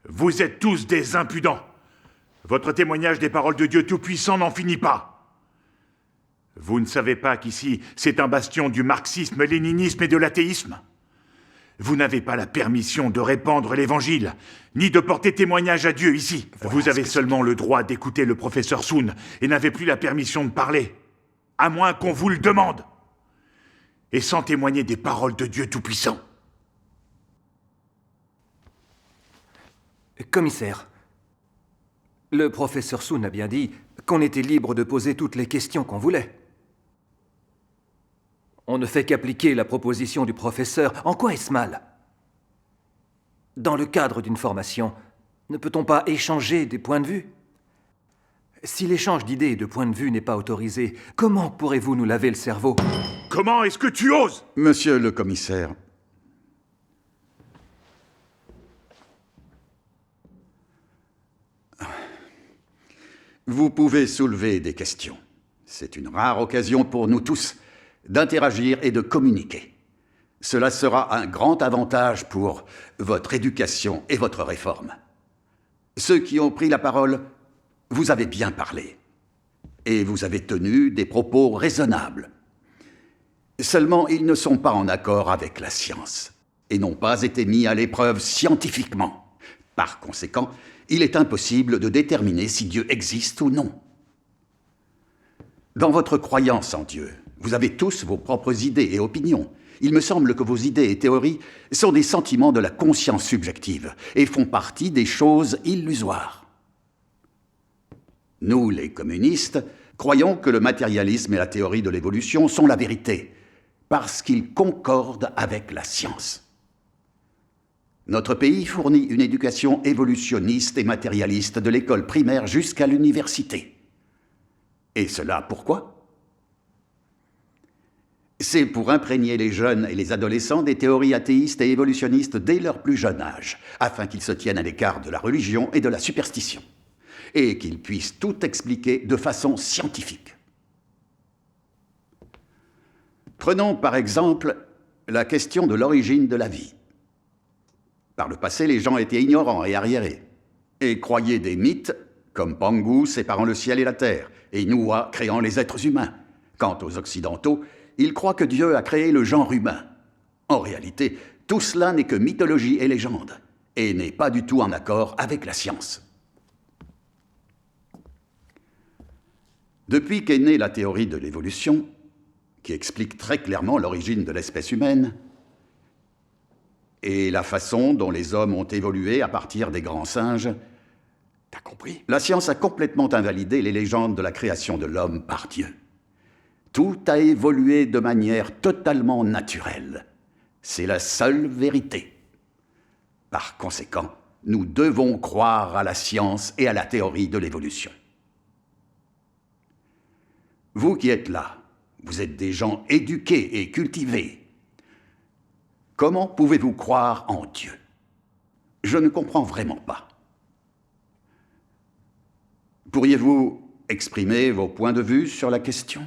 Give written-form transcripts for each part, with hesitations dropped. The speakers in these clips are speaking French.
Vous êtes tous des impudents. Votre témoignage des paroles de Dieu Tout-Puissant n'en finit pas. Vous ne savez pas qu'ici, c'est un bastion du marxisme, léninisme et de l'athéisme. Vous n'avez pas la permission de répandre l'évangile, ni de porter témoignage à Dieu ici. Voilà, vous avez seulement le droit d'écouter le professeur Sun et n'avez plus la permission de parler, à moins qu'on vous le demande. Et sans témoigner des paroles de Dieu Tout-Puissant. Commissaire, le professeur Sun a bien dit qu'on était libre de poser toutes les questions qu'on voulait. On ne fait qu'appliquer la proposition du professeur. En quoi est-ce mal? Dans le cadre d'une formation, ne peut-on pas échanger des points de vue? Si l'échange d'idées et de points de vue n'est pas autorisé, comment pourrez-vous nous laver le cerveau? Comment est-ce que tu oses? Monsieur le commissaire, vous pouvez soulever des questions. C'est une rare occasion pour nous tous d'interagir et de communiquer. Cela sera un grand avantage pour votre éducation et votre réforme. Ceux qui ont pris la parole, vous avez bien parlé. Et vous avez tenu des propos raisonnables. Seulement, ils ne sont pas en accord avec la science et n'ont pas été mis à l'épreuve scientifiquement. Par conséquent, il est impossible de déterminer si Dieu existe ou non. Dans votre croyance en Dieu, vous avez tous vos propres idées et opinions. Il me semble que vos idées et théories sont des sentiments de la conscience subjective et font partie des choses illusoires. Nous, les communistes, croyons que le matérialisme et la théorie de l'évolution sont la vérité, parce qu'ils concordent avec la science. Notre pays fournit une éducation évolutionniste et matérialiste de l'école primaire jusqu'à l'université. Et cela pourquoi ? C'est pour imprégner les jeunes et les adolescents des théories athéistes et évolutionnistes dès leur plus jeune âge, afin qu'ils se tiennent à l'écart de la religion et de la superstition, et qu'ils puissent tout expliquer de façon scientifique. Prenons par exemple la question de l'origine de la vie. Par le passé, les gens étaient ignorants et arriérés, et croyaient des mythes comme Pangu séparant le ciel et la terre, et Noah créant les êtres humains. Quant aux Occidentaux, ils croient que Dieu a créé le genre humain. En réalité, tout cela n'est que mythologie et légende, et n'est pas du tout en accord avec la science. Depuis qu'est née la théorie de l'évolution, qui explique très clairement l'origine de l'espèce humaine, et la façon dont les hommes ont évolué à partir des grands singes, t'as compris ? La science a complètement invalidé les légendes de la création de l'homme par Dieu. Tout a évolué de manière totalement naturelle. C'est la seule vérité. Par conséquent, nous devons croire à la science et à la théorie de l'évolution. Vous qui êtes là, vous êtes des gens éduqués et cultivés. Comment pouvez-vous croire en Dieu? Je ne comprends vraiment pas. Pourriez-vous exprimer vos points de vue sur la question?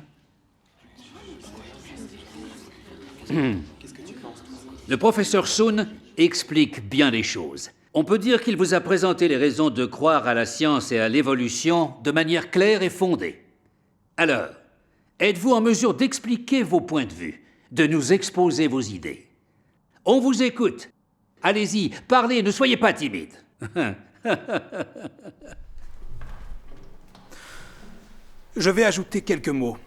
Le professeur Sun explique bien les choses. On peut dire qu'il vous a présenté les raisons de croire à la science et à l'évolution de manière claire et fondée. Alors, êtes-vous en mesure d'expliquer vos points de vue, de nous exposer vos idées? On vous écoute. Allez-y, parlez, ne soyez pas timide. Je vais ajouter quelques mots.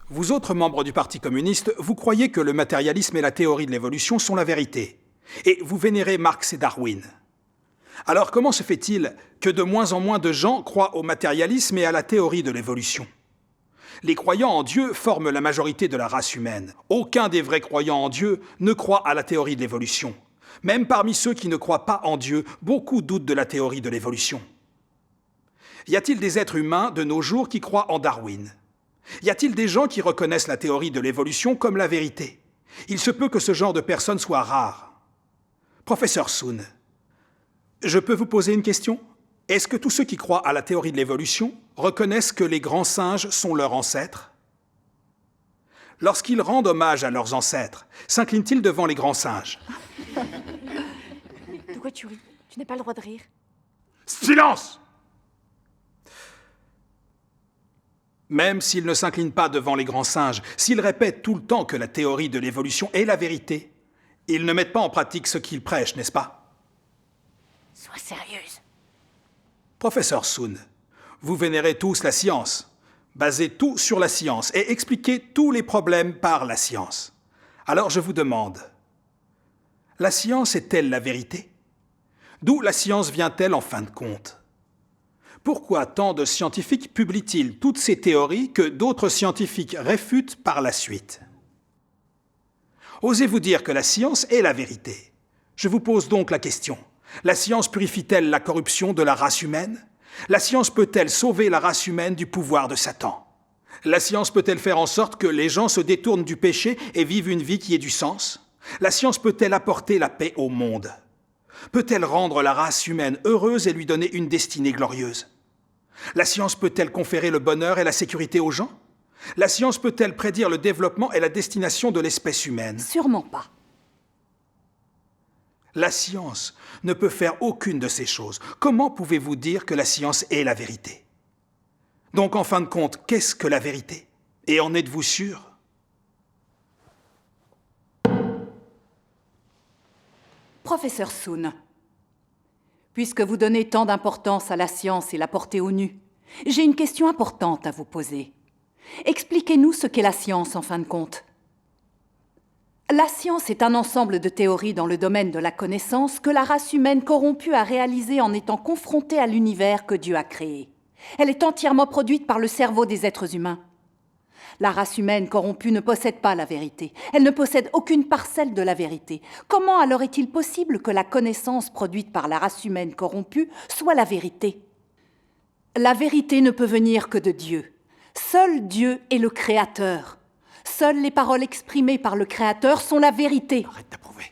Vous autres membres du Parti communiste, vous croyez que le matérialisme et la théorie de l'évolution sont la vérité. Et vous vénérez Marx et Darwin. Alors comment se fait-il que de moins en moins de gens croient au matérialisme et à la théorie de l'évolution? Les croyants en Dieu forment la majorité de la race humaine. Aucun des vrais croyants en Dieu ne croit à la théorie de l'évolution. Même parmi ceux qui ne croient pas en Dieu, beaucoup doutent de la théorie de l'évolution. Y a-t-il des êtres humains de nos jours qui croient en Darwin? Y a-t-il des gens qui reconnaissent la théorie de l'évolution comme la vérité? Il se peut que ce genre de personnes soit rare. Professeur Sun, je peux vous poser une question? Est-ce que tous ceux qui croient à la théorie de l'évolution reconnaissent que les grands singes sont leurs ancêtres? Lorsqu'ils rendent hommage à leurs ancêtres, s'inclinent-ils devant les grands singes? De quoi tu ris? Tu n'as pas le droit de rire. Silence! Même s'il ne s'incline pas devant les grands singes, s'il répète tout le temps que la théorie de l'évolution est la vérité, ils ne mettent pas en pratique ce qu'ils prêchent, n'est-ce pas? Sois sérieuse. Professeur Soon, vous vénérez tous la science, basez tout sur la science et expliquez tous les problèmes par la science. Alors je vous demande, la science est-elle la vérité? D'où la science vient-elle en fin de compte? Pourquoi tant de scientifiques publient-ils toutes ces théories que d'autres scientifiques réfutent par la suite? Osez-vous dire que la science est la vérité? Je vous pose donc la question. La science purifie-t-elle la corruption de la race humaine? La science peut-elle sauver la race humaine du pouvoir de Satan? La science peut-elle faire en sorte que les gens se détournent du péché et vivent une vie qui ait du sens? La science peut-elle apporter la paix au monde? Peut-elle rendre la race humaine heureuse et lui donner une destinée glorieuse? La science peut-elle conférer le bonheur et la sécurité aux gens? La science peut-elle prédire le développement et la destination de l'espèce humaine? Sûrement pas. La science ne peut faire aucune de ces choses. Comment pouvez-vous dire que la science est la vérité? Donc, en fin de compte, qu'est-ce que la vérité? Et en êtes-vous sûr? Professeur Soon, puisque vous donnez tant d'importance à la science et la portez au nu, j'ai une question importante à vous poser. Expliquez-nous ce qu'est la science, en fin de compte. La science est un ensemble de théories dans le domaine de la connaissance que la race humaine corrompue a réalisées en étant confrontée à l'univers que Dieu a créé. Elle est entièrement produite par le cerveau des êtres humains. La race humaine corrompue ne possède pas la vérité. Elle ne possède aucune parcelle de la vérité. Comment alors est-il possible que la connaissance produite par la race humaine corrompue soit la vérité? La vérité ne peut venir que de Dieu. Seul Dieu est le Créateur. Seules les paroles exprimées par le Créateur sont la vérité. Arrête d'approuver.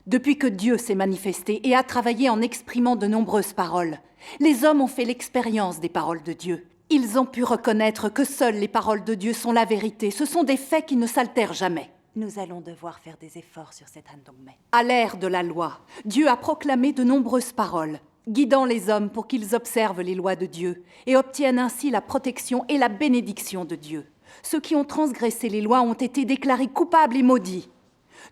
Depuis que Dieu s'est manifesté et a travaillé en exprimant de nombreuses paroles, les hommes ont fait l'expérience des paroles de Dieu. Ils ont pu reconnaître que seules les paroles de Dieu sont la vérité. Ce sont des faits qui ne s'altèrent jamais. Nous allons devoir faire des efforts sur cette Handongmei. À l'ère de la loi, Dieu a proclamé de nombreuses paroles, guidant les hommes pour qu'ils observent les lois de Dieu et obtiennent ainsi la protection et la bénédiction de Dieu. Ceux qui ont transgressé les lois ont été déclarés coupables et maudits.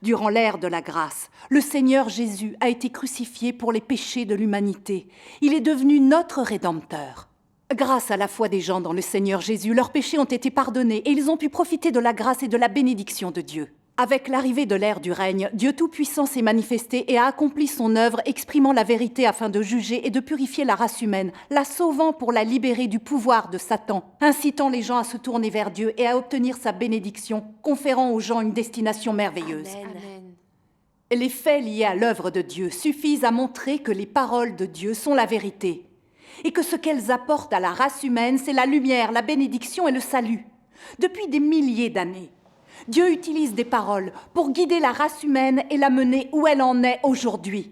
Durant l'ère de la grâce, le Seigneur Jésus a été crucifié pour les péchés de l'humanité. Il est devenu notre Rédempteur. Grâce à la foi des gens dans le Seigneur Jésus, leurs péchés ont été pardonnés et ils ont pu profiter de la grâce et de la bénédiction de Dieu. Avec l'arrivée de l'ère du règne, Dieu Tout-Puissant s'est manifesté et a accompli son œuvre exprimant la vérité afin de juger et de purifier la race humaine, la sauvant pour la libérer du pouvoir de Satan, incitant les gens à se tourner vers Dieu et à obtenir sa bénédiction, conférant aux gens une destination merveilleuse. Amen. Les faits liés à l'œuvre de Dieu suffisent à montrer que les paroles de Dieu sont la vérité et que ce qu'elles apportent à la race humaine, c'est la lumière, la bénédiction et le salut. Depuis des milliers d'années, Dieu utilise des paroles pour guider la race humaine et la mener où elle en est aujourd'hui.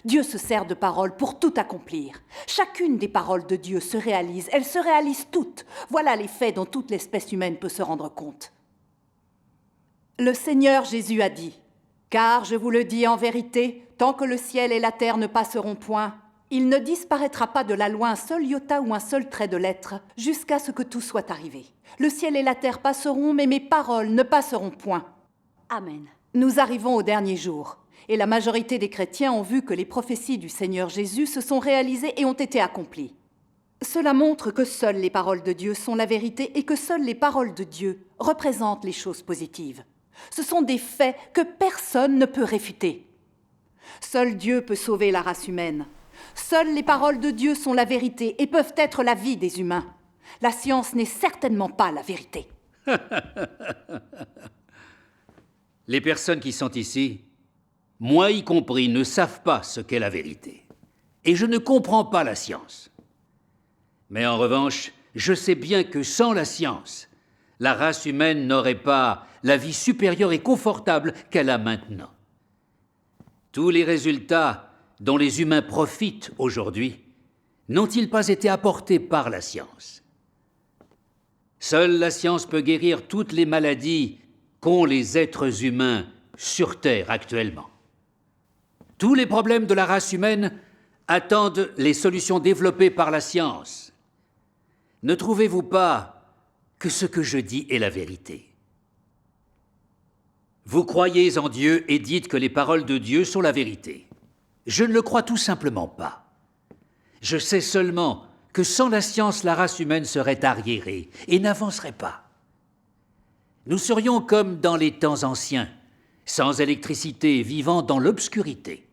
Dieu se sert de paroles pour tout accomplir. Chacune des paroles de Dieu se réalise, elles se réalisent toutes. Voilà les faits dont toute l'espèce humaine peut se rendre compte. Le Seigneur Jésus a dit, « Car je vous le dis en vérité, tant que le ciel et la terre ne passeront point, il ne disparaîtra pas de la loi un seul iota ou un seul trait de lettre, jusqu'à ce que tout soit arrivé. Le ciel et la terre passeront, mais mes paroles ne passeront point. » Amen. Nous arrivons au dernier jour, et la majorité des chrétiens ont vu que les prophéties du Seigneur Jésus se sont réalisées et ont été accomplies. Cela montre que seules les paroles de Dieu sont la vérité et que seules les paroles de Dieu représentent les choses positives. Ce sont des faits que personne ne peut réfuter. Seul Dieu peut sauver la race humaine. Seules les paroles de Dieu sont la vérité et peuvent être la vie des humains. La science n'est certainement pas la vérité. Les personnes qui sont ici, moi y compris, ne savent pas ce qu'est la vérité. Et je ne comprends pas la science. Mais en revanche, je sais bien que sans la science, la race humaine n'aurait pas la vie supérieure et confortable qu'elle a maintenant. Tous les résultats dont les humains profitent aujourd'hui n'ont-ils pas été apportés par la science? Seule la science peut guérir toutes les maladies qu'ont les êtres humains sur Terre actuellement. Tous les problèmes de la race humaine attendent les solutions développées par la science. Ne trouvez-vous pas que ce que je dis est la vérité? Vous croyez en Dieu et dites que les paroles de Dieu sont la vérité. Je ne le crois tout simplement pas. Je sais seulement que sans la science, la race humaine serait arriérée et n'avancerait pas. Nous serions comme dans les temps anciens, sans électricité, vivant dans l'obscurité.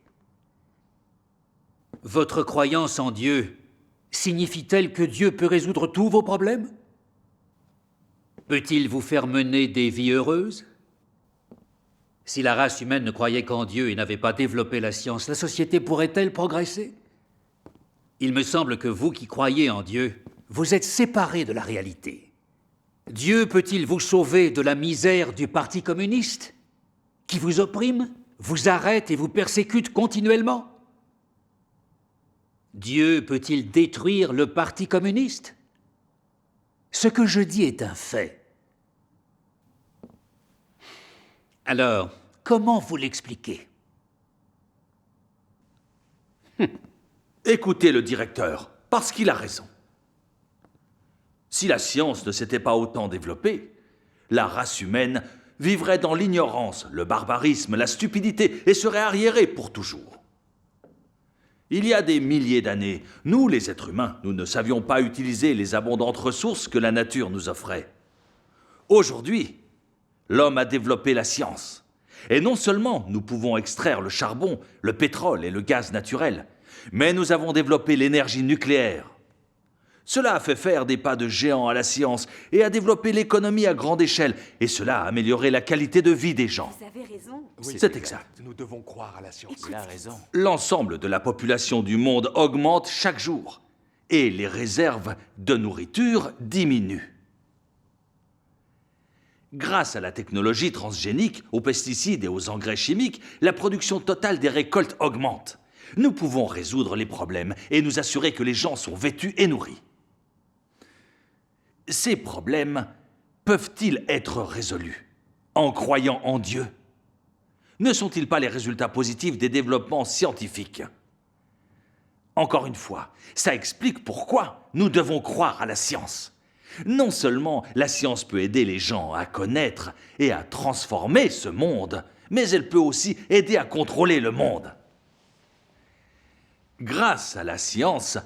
Votre croyance en Dieu signifie-t-elle que Dieu peut résoudre tous vos problèmes? Peut-il vous faire mener des vies heureuses? Si la race humaine ne croyait qu'en Dieu et n'avait pas développé la science, la société pourrait-elle progresser? Il me semble que vous qui croyez en Dieu, vous êtes séparés de la réalité. Dieu peut-il vous sauver de la misère du Parti communiste, qui vous opprime, vous arrête et vous persécute continuellement? Dieu peut-il détruire le Parti communiste? Ce que je dis est un fait. Alors, comment vous l'expliquez? Écoutez le directeur, parce qu'il a raison. Si la science ne s'était pas autant développée, la race humaine vivrait dans l'ignorance, le barbarisme, la stupidité et serait arriérée pour toujours. Il y a des milliers d'années, nous, les êtres humains, nous ne savions pas utiliser les abondantes ressources que la nature nous offrait. Aujourd'hui, l'homme a développé la science. Et non seulement nous pouvons extraire le charbon, le pétrole et le gaz naturel, mais nous avons développé l'énergie nucléaire. Cela a fait faire des pas de géant à la science et a développé l'économie à grande échelle, et cela a amélioré la qualité de vie des gens. Vous avez raison. Oui, C'est exact. Nous devons croire à la science. Écoute, Il a raison. L'ensemble de la population du monde augmente chaque jour, et les réserves de nourriture diminuent. Grâce à la technologie transgénique, aux pesticides et aux engrais chimiques, la production totale des récoltes augmente. Nous pouvons résoudre les problèmes et nous assurer que les gens sont vêtus et nourris. Ces problèmes peuvent-ils être résolus en croyant en Dieu? Ne sont-ils pas les résultats positifs des développements scientifiques? Encore une fois, ça explique pourquoi nous devons croire à la science. Non seulement la science peut aider les gens à connaître et à transformer ce monde, mais elle peut aussi aider à contrôler le monde. Grâce à la science,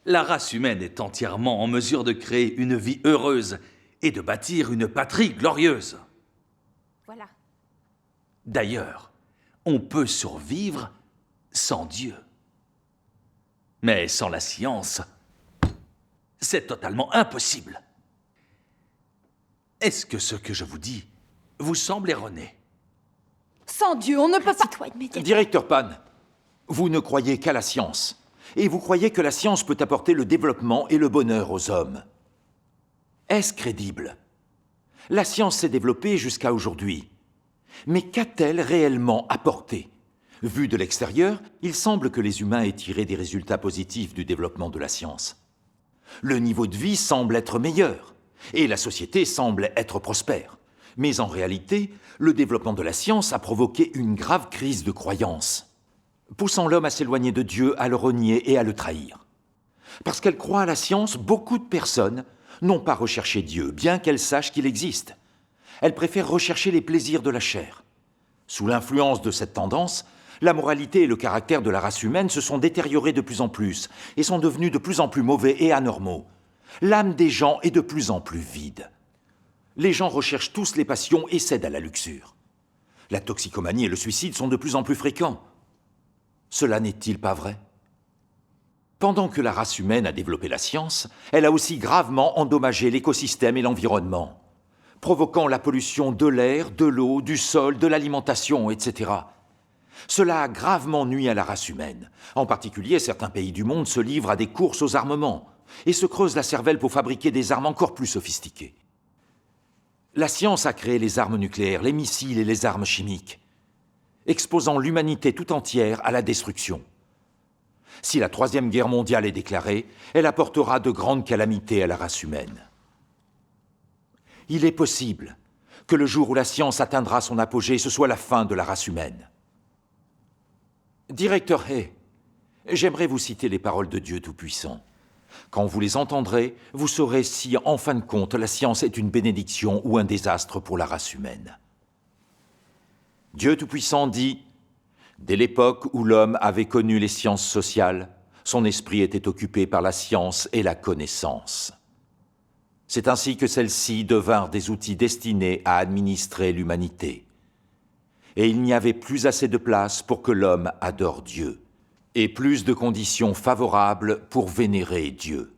la race humaine est entièrement en mesure de créer une vie heureuse et de bâtir une patrie glorieuse. Voilà. D'ailleurs, on peut survivre sans Dieu. Mais sans la science, c'est totalement impossible. Est-ce que ce que je vous dis vous semble erroné? Sans Dieu, on ne peut pas... Assis-toi immédiatement. Directeur Pan, vous ne croyez qu'à la science. Et vous croyez que la science peut apporter le développement et le bonheur aux hommes. Est-ce crédible? La science s'est développée jusqu'à aujourd'hui. Mais qu'a-t-elle réellement apporté? Vu de l'extérieur, il semble que les humains aient tiré des résultats positifs du développement de la science. Le niveau de vie semble être meilleur, et la société semble être prospère. Mais en réalité, le développement de la science a provoqué une grave crise de croyance, poussant l'homme à s'éloigner de Dieu, à le renier et à le trahir. Parce qu'elle croit à la science, beaucoup de personnes n'ont pas recherché Dieu, bien qu'elles sachent qu'il existe. Elles préfèrent rechercher les plaisirs de la chair. Sous l'influence de cette tendance, la moralité et le caractère de la race humaine se sont détériorés de plus en plus et sont devenus de plus en plus mauvais et anormaux. L'âme des gens est de plus en plus vide. Les gens recherchent tous les passions et cèdent à la luxure. La toxicomanie et le suicide sont de plus en plus fréquents. Cela n'est-il pas vrai? Pendant que la race humaine a développé la science, elle a aussi gravement endommagé l'écosystème et l'environnement, provoquant la pollution de l'air, de l'eau, du sol, de l'alimentation, etc. Cela a gravement nui à la race humaine. En particulier, certains pays du monde se livrent à des courses aux armements et se creusent la cervelle pour fabriquer des armes encore plus sophistiquées. La science a créé les armes nucléaires, les missiles et les armes chimiques, exposant l'humanité tout entière à la destruction. Si la Troisième Guerre mondiale est déclarée, elle apportera de grandes calamités à la race humaine. Il est possible que le jour où la science atteindra son apogée, ce soit la fin de la race humaine. Directeur Hay, J'aimerais vous citer les paroles de Dieu Tout-Puissant. Quand vous les entendrez, vous saurez si, en fin de compte, la science est une bénédiction ou un désastre pour la race humaine. Dieu Tout-Puissant dit « Dès l'époque où l'homme avait connu les sciences sociales, son esprit était occupé par la science et la connaissance. C'est ainsi que celles-ci devinrent des outils destinés à administrer l'humanité. Et il n'y avait plus assez de place pour que l'homme adore Dieu, et plus de conditions favorables pour vénérer Dieu.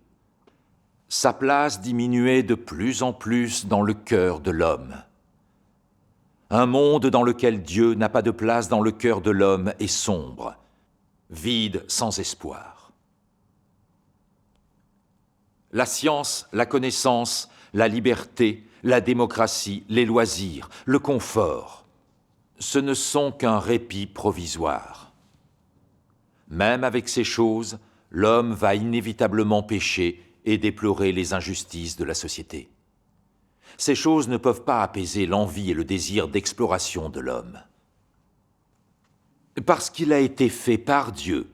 Sa place diminuait de plus en plus dans le cœur de l'homme. Un monde dans lequel Dieu n'a pas de place dans le cœur de l'homme est sombre, vide sans espoir. La science, la connaissance, la liberté, la démocratie, les loisirs, le confort, ce ne sont qu'un répit provisoire. Même avec ces choses, l'homme va inévitablement pécher et déplorer les injustices de la société. Ces choses ne peuvent pas apaiser l'envie et le désir d'exploration de l'homme. Parce qu'il a été fait par Dieu,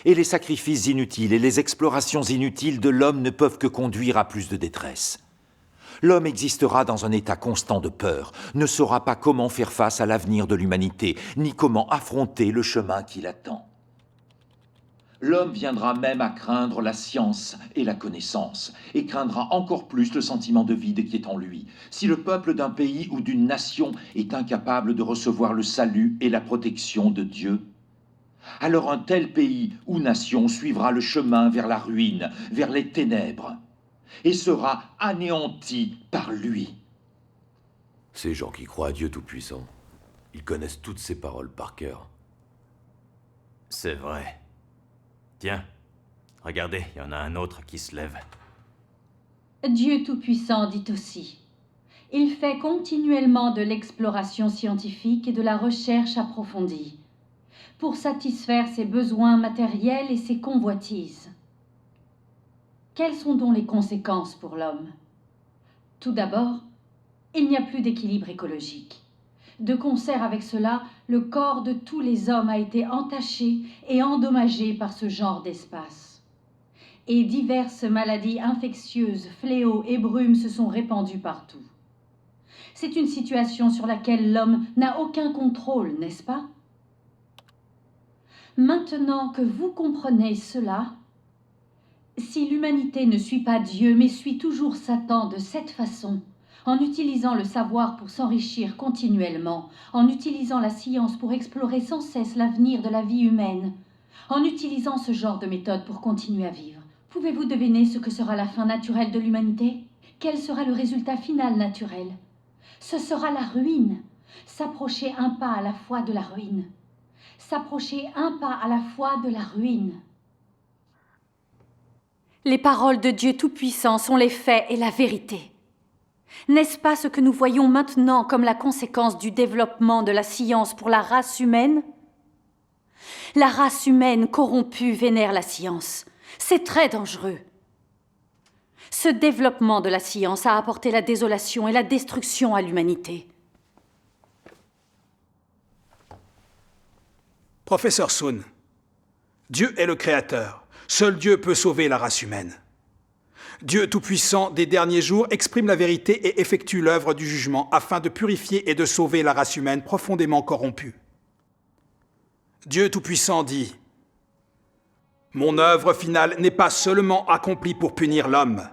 et les sacrifices inutiles et les explorations inutiles de l'homme ne peuvent que conduire à plus de détresse. L'homme existera dans un état constant de peur, ne saura pas comment faire face à l'avenir de l'humanité, ni comment affronter le chemin qui l'attend. L'homme viendra même à craindre la science et la connaissance, et craindra encore plus le sentiment de vide qui est en lui. Si le peuple d'un pays ou d'une nation est incapable de recevoir le salut et la protection de Dieu, alors un tel pays ou nation suivra le chemin vers la ruine, vers les ténèbres, et sera anéanti par lui. Ces gens qui croient à Dieu Tout-Puissant, ils connaissent toutes ces paroles par cœur. C'est vrai. Tiens, regardez, il y en a un autre qui se lève. Dieu Tout-Puissant dit aussi « Il fait continuellement de l'exploration scientifique et de la recherche approfondie pour satisfaire ses besoins matériels et ses convoitises. » Quelles sont donc les conséquences pour l'homme? Tout d'abord, il n'y a plus d'équilibre écologique. De concert avec cela, le corps de tous les hommes a été entaché et endommagé par ce genre d'espace. Et diverses maladies infectieuses, fléaux et brumes se sont répandues partout. C'est une situation sur laquelle l'homme n'a aucun contrôle, n'est-ce pas? Maintenant que vous comprenez cela, si l'humanité ne suit pas Dieu mais suit toujours Satan de cette façon, en utilisant le savoir pour s'enrichir continuellement, en utilisant la science pour explorer sans cesse l'avenir de la vie humaine, en utilisant ce genre de méthode pour continuer à vivre, pouvez-vous deviner ce que sera la fin naturelle de l'humanité? Quel sera le résultat final naturel? Ce sera la ruine. S'approcher un pas à la fois de la ruine. S'approcher un pas à la fois de la ruine. Les paroles de Dieu Tout-Puissant sont les faits et la vérité. N'est-ce pas ce que nous voyons maintenant comme la conséquence du développement de la science pour la race humaine? La race humaine corrompue vénère la science. C'est très dangereux. Ce développement de la science a apporté la désolation et la destruction à l'humanité. Professeur Sun, Dieu est le Créateur. Seul Dieu peut sauver la race humaine. Dieu Tout-Puissant des derniers jours exprime la vérité et effectue l'œuvre du jugement afin de purifier et de sauver la race humaine profondément corrompue. Dieu Tout-Puissant dit « Mon œuvre finale n'est pas seulement accomplie pour punir l'homme,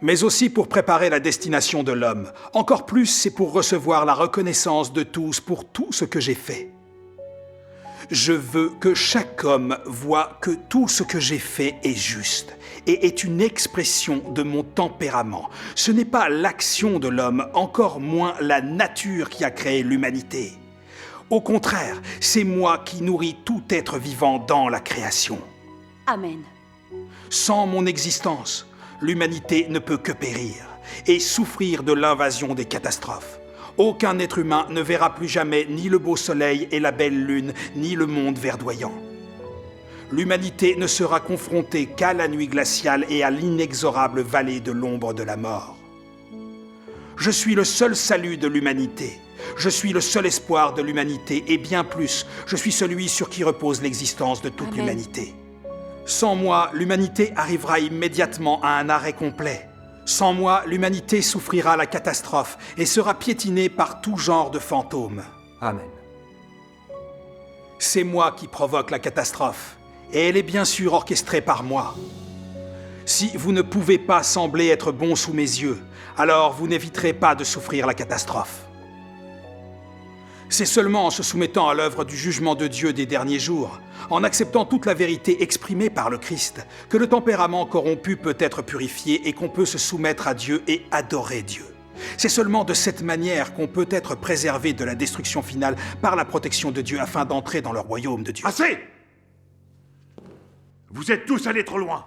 mais aussi pour préparer la destination de l'homme. Encore plus, c'est pour recevoir la reconnaissance de tous pour tout ce que j'ai fait. Je veux que chaque homme voie que tout ce que j'ai fait est juste et est une expression de mon tempérament. Ce n'est pas l'action de l'homme, encore moins la nature qui a créé l'humanité. Au contraire, c'est moi qui nourris tout être vivant dans la création. Amen. Sans mon existence, l'humanité ne peut que périr et souffrir de l'invasion des catastrophes. Aucun être humain ne verra plus jamais ni le beau soleil et la belle lune, ni le monde verdoyant. L'humanité ne sera confrontée qu'à la nuit glaciale et à l'inexorable vallée de l'ombre de la mort. Je suis le seul salut de l'humanité. Je suis le seul espoir de l'humanité et bien plus, je suis celui sur qui repose l'existence de toute l'humanité. Sans moi, l'humanité arrivera immédiatement à un arrêt complet. Sans moi, l'humanité souffrira la catastrophe et sera piétinée par tout genre de fantômes. Amen. C'est moi qui provoque la catastrophe, et elle est bien sûr orchestrée par moi. Si vous ne pouvez pas sembler être bon sous mes yeux, alors vous n'éviterez pas de souffrir la catastrophe. C'est seulement en se soumettant à l'œuvre du jugement de Dieu des derniers jours, en acceptant toute la vérité exprimée par le Christ, que le tempérament corrompu peut être purifié et qu'on peut se soumettre à Dieu et adorer Dieu. C'est seulement de cette manière qu'on peut être préservé de la destruction finale par la protection de Dieu afin d'entrer dans le royaume de Dieu. Assez! Vous êtes tous allés trop loin.